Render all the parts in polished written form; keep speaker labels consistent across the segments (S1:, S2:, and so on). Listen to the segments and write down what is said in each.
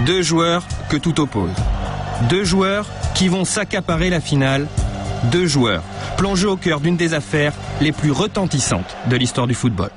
S1: Deux joueurs que tout oppose. Deux joueurs qui vont s'accaparer la finale. Deux joueurs plongés au cœur d'une des affaires les plus retentissantes de l'histoire du football.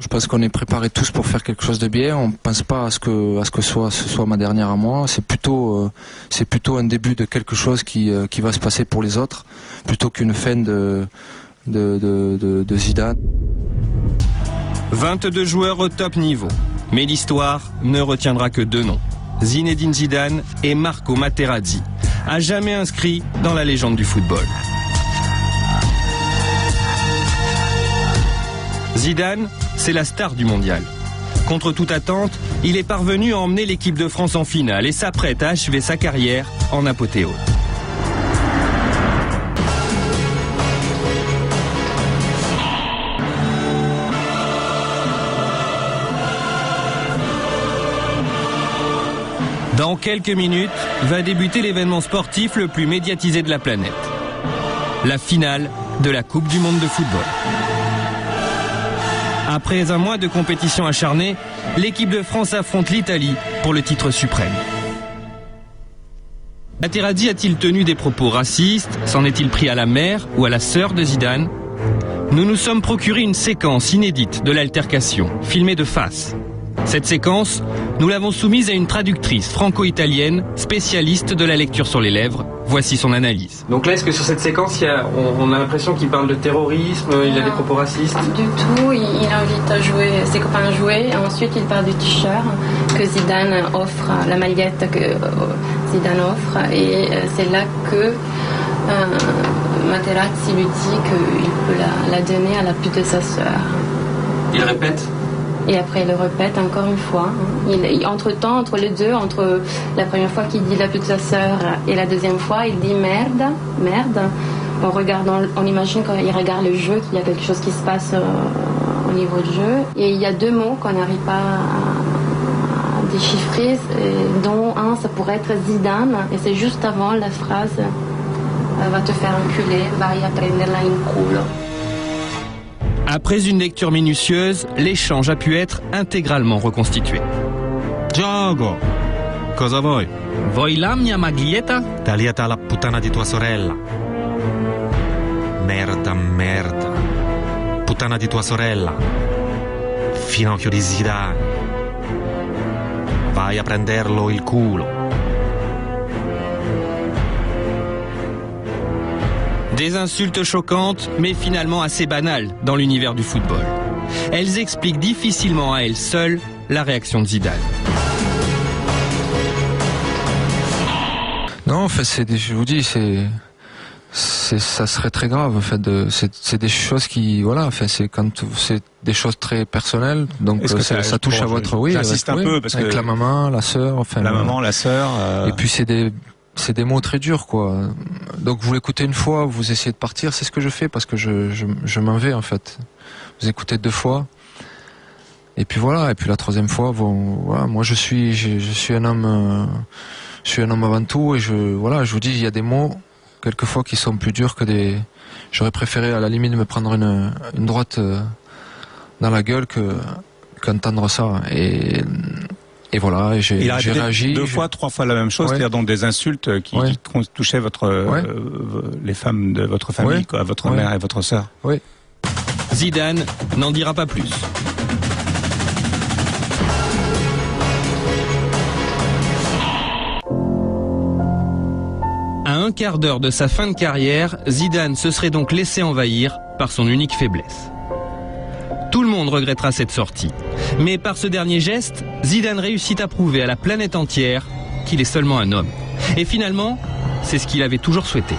S2: Parce qu'on est préparés tous pour faire quelque chose de bien. On ne pense pas à ce que ce soit ma dernière à moi. C'est plutôt un début de quelque chose qui va se passer pour les autres, plutôt qu'une fin de Zidane.
S1: 22 joueurs au top niveau. Mais l'histoire ne retiendra que deux noms. Zinedine Zidane et Marco Materazzi, à jamais inscrits dans la légende du football. Zidane, c'est la star du mondial. Contre toute attente, il est parvenu à emmener l'équipe de France en finale et s'apprête à achever sa carrière en apothéose. Dans quelques minutes, va débuter l'événement sportif le plus médiatisé de la planète. La finale de la Coupe du monde de football. Après un mois de compétition acharnée, l'équipe de France affronte l'Italie pour le titre suprême. Materazzi a-t-il tenu des propos racistes? S'en est-il pris à la mère ou à la sœur de Zidane? Nous nous sommes procuré une séquence inédite de l'altercation, filmée de face. Cette séquence, nous l'avons soumise à une traductrice franco-italienne, spécialiste de la lecture sur les lèvres. Voici son analyse. Donc là, est-ce que sur cette séquence, on a l'impression qu'il parle de terrorisme, il a des propos racistes?
S3: Du tout, il invite à jouer, ses copains à jouer. Ensuite, il parle du t-shirt que Zidane offre, la maillette que Zidane offre. Et c'est là que Materazzi lui dit qu'il peut la donner à la pute de sa sœur.
S1: Il répète?
S3: Et après, il le répète encore une fois. Entre-temps, entre les deux, entre la première fois qu'il dit la pute de sa sœur et la deuxième fois, il dit merde, merde. On imagine quand il regarde le jeu qu'il y a quelque chose qui se passe au niveau du jeu. Et il y a deux mots qu'on n'arrive pas à déchiffrer, dont un, ça pourrait être Zidane. Et c'est juste avant la phrase « va te faire enculer, vai a prenderla in culo ».
S1: Après une lecture minutieuse, l'échange a pu être intégralement reconstitué.
S4: Gioco! Cosa vuoi?
S1: Vuoi la mia maglietta?
S4: Tagliata alla puttana di tua sorella. Merda, merda. Puttana di tua sorella. Finocchio di Zidane. Vai a prenderlo il culo.
S1: Des insultes choquantes, mais finalement assez banales dans l'univers du football. Elles expliquent difficilement à elles seules la réaction de Zidane.
S2: Non, en fait, je vous dis, ça serait très grave. En fait, c'est des choses qui, voilà, enfin, c'est des choses très personnelles. Donc, ça touche à votre, oui.
S4: J'insiste un peu parce
S2: avec
S4: que
S2: la maman, la sœur, enfin.
S4: La maman, la sœur.
S2: Et puis c'est des mots très durs, quoi. Donc vous l'écoutez une fois, vous essayez de partir, c'est ce que je fais parce que je m'en vais en fait. Vous écoutez deux fois, et puis voilà, et puis la troisième fois, voilà, moi je suis un homme, je suis un homme avant tout, et je vous dis, il y a des mots quelquefois qui sont plus durs que des. J'aurais préféré à la limite me prendre une droite dans la gueule qu'entendre ça. Et voilà, j'ai réagi.
S4: Deux fois, trois fois la même chose, c'est-à-dire donc des insultes qui touchaient les femmes de votre famille, quoi, votre mère et votre sœur.
S2: Oui.
S1: Zidane n'en dira pas plus. À un quart d'heure de sa fin de carrière, Zidane se serait donc laissé envahir par son unique faiblesse. Tout le monde regrettera cette sortie. Mais par ce dernier geste, Zidane réussit à prouver à la planète entière qu'il est seulement un homme. Et finalement, c'est ce qu'il avait toujours souhaité.